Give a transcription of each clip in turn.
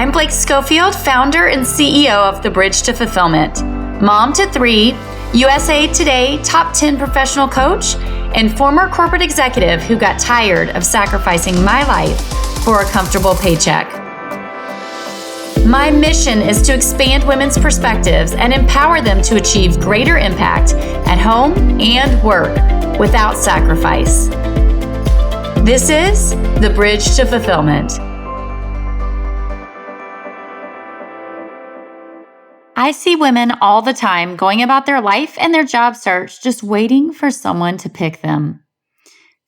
I'm Blake Schofield, founder and CEO of The Bridge to Fulfillment, mom to 3, USA Today top 10 professional coach, and former corporate executive who got tired of sacrificing my life for a comfortable paycheck. My mission is to expand women's perspectives and empower them to achieve greater impact at home and work without sacrifice. This is The Bridge to Fulfillment. I see women all the time going about their life and their job search just waiting for someone to pick them.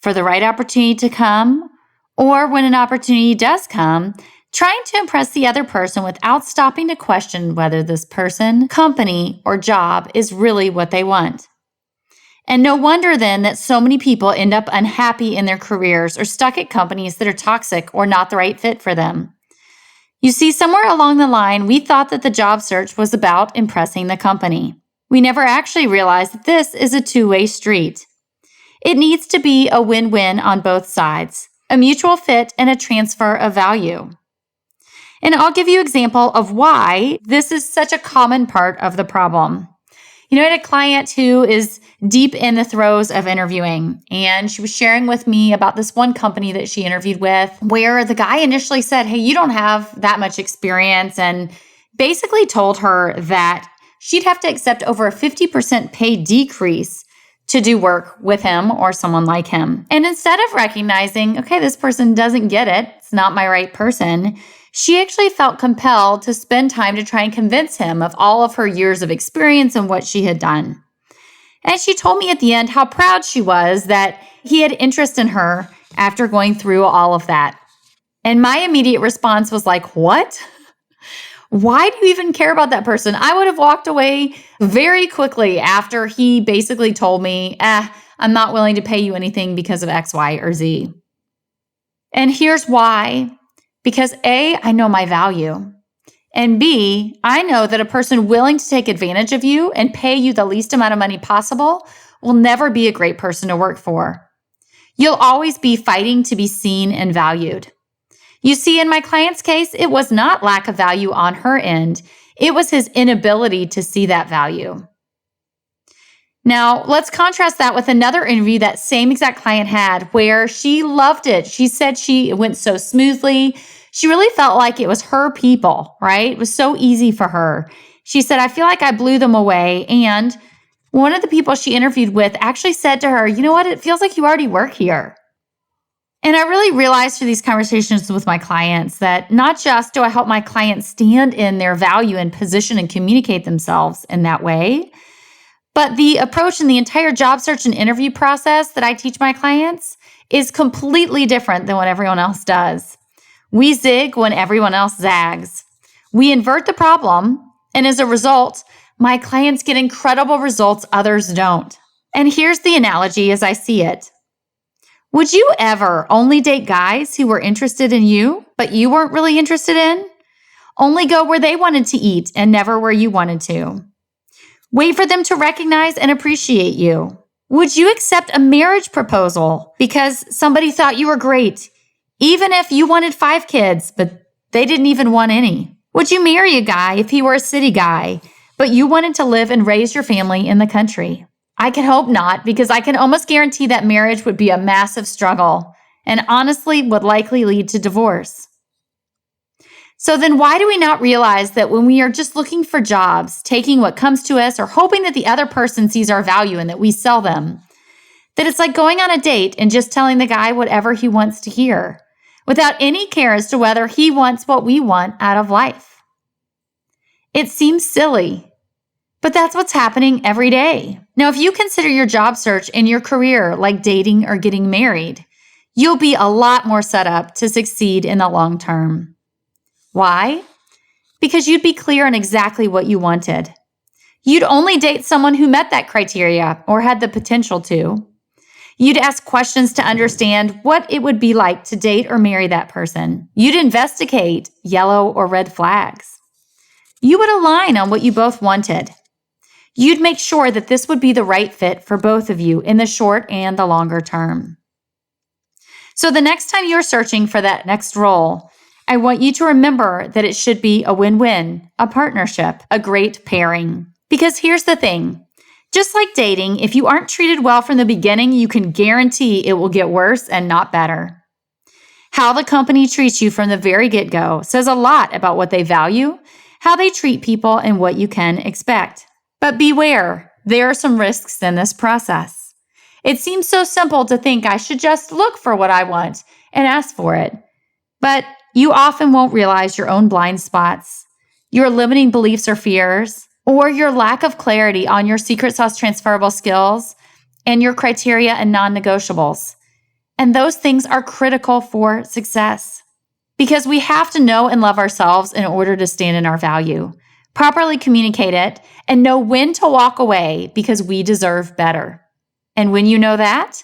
For the right opportunity to come, or when an opportunity does come, trying to impress the other person without stopping to question whether this person, company, or job is really what they want. And no wonder then that so many people end up unhappy in their careers or stuck at companies that are toxic or not the right fit for them. You see, somewhere along the line, we thought that the job search was about impressing the company. We never actually realized that this is a two-way street. It needs to be a win-win on both sides, a mutual fit and a transfer of value. And I'll give you an example of why this is such a common part of the problem. I had a client who is deep in the throes of interviewing, and she was sharing with me about this one company that she interviewed with where the guy initially said, "Hey, you don't have that much experience," and basically told her that she'd have to accept over a 50% pay decrease to do work with him or someone like him. And instead of recognizing, okay, this person doesn't get it, it's not my right person, she actually felt compelled to spend time to try and convince him of all of her years of experience and what she had done. And she told me at the end how proud she was that he had interest in her after going through all of that. And my immediate response was like, what? Why do you even care about that person? I would have walked away very quickly after he basically told me, I'm not willing to pay you anything because of X, Y, or Z. And here's why. Because A, I know my value. And B, I know that a person willing to take advantage of you and pay you the least amount of money possible will never be a great person to work for. You'll always be fighting to be seen and valued. You see, in my client's case, it was not lack of value on her end. It was his inability to see that value. Now, let's contrast that with another interview that same exact client had where she loved it. She said it went so smoothly. She really felt like it was her people, right? It was so easy for her. She said, I feel like I blew them away. And one of the people she interviewed with actually said to her, you know what? It feels like you already work here. And I really realized through these conversations with my clients that not just do I help my clients stand in their value and position and communicate themselves in that way, but the approach in the entire job search and interview process that I teach my clients is completely different than what everyone else does. We zig when everyone else zags. We invert the problem, and as a result, my clients get incredible results others don't. And here's the analogy as I see it. Would you ever only date guys who were interested in you, but you weren't really interested in? Only go where they wanted to eat and never where you wanted to. Wait for them to recognize and appreciate you. Would you accept a marriage proposal because somebody thought you were great, even if you wanted 5 kids, but they didn't even want any? Would you marry a guy if he were a city guy, but you wanted to live and raise your family in the country? I can hope not, because I can almost guarantee that marriage would be a massive struggle and honestly would likely lead to divorce. So then why do we not realize that when we are just looking for jobs, taking what comes to us or hoping that the other person sees our value and that we sell them, that it's like going on a date and just telling the guy whatever he wants to hear, without any care as to whether he wants what we want out of life? It seems silly, but that's what's happening every day. Now, if you consider your job search and your career like dating or getting married, you'll be a lot more set up to succeed in the long term. Why? Because you'd be clear on exactly what you wanted. You'd only date someone who met that criteria or had the potential to. You'd ask questions to understand what it would be like to date or marry that person. You'd investigate yellow or red flags. You would align on what you both wanted. You'd make sure that this would be the right fit for both of you in the short and the longer term. So the next time you're searching for that next role, I want you to remember that it should be a win-win, a partnership, a great pairing. Because here's the thing. Just like dating, if you aren't treated well from the beginning, you can guarantee it will get worse and not better. How the company treats you from the very get-go says a lot about what they value, how they treat people, and what you can expect. But beware, there are some risks in this process. It seems so simple to think I should just look for what I want and ask for it. But you often won't realize your own blind spots, your limiting beliefs or fears, or your lack of clarity on your secret sauce transferable skills and your criteria and non-negotiables. And those things are critical for success because we have to know and love ourselves in order to stand in our value, properly communicate it, and know when to walk away because we deserve better. And when you know that,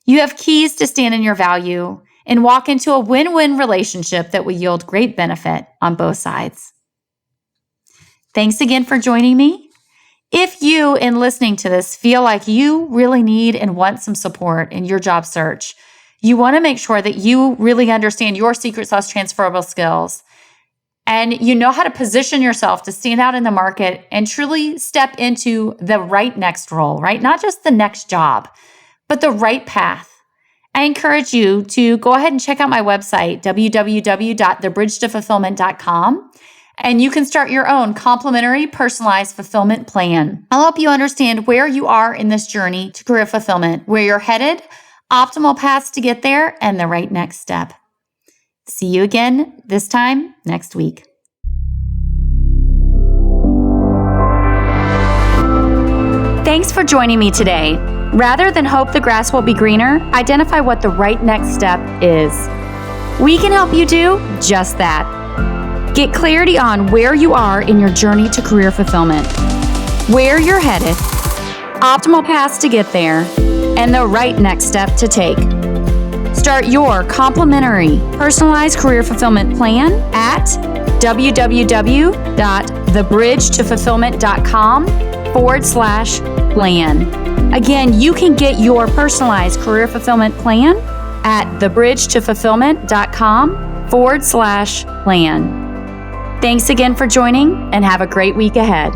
you have keys to stand in your value and walk into a win-win relationship that will yield great benefit on both sides. Thanks again for joining me. If you, in listening to this, feel like you really need and want some support in your job search, you want to make sure that you really understand your secret sauce transferable skills and you know how to position yourself to stand out in the market and truly step into the right next role, right? Not just the next job, but the right path. I encourage you to go ahead and check out my website, www.thebridgetofulfillment.com. And you can start your own complimentary personalized fulfillment plan. I'll help you understand where you are in this journey to career fulfillment, where you're headed, optimal paths to get there, and the right next step. See you again this time next week. Thanks for joining me today. Rather than hope the grass will be greener, identify what the right next step is. We can help you do just that. Get clarity on where you are in your journey to career fulfillment, where you're headed, optimal paths to get there, and the right next step to take. Start your complimentary personalized career fulfillment plan at www.thebridgetofulfillment.com/plan. Again, you can get your personalized career fulfillment plan at thebridgetofulfillment.com/plan. Thanks again for joining and have a great week ahead.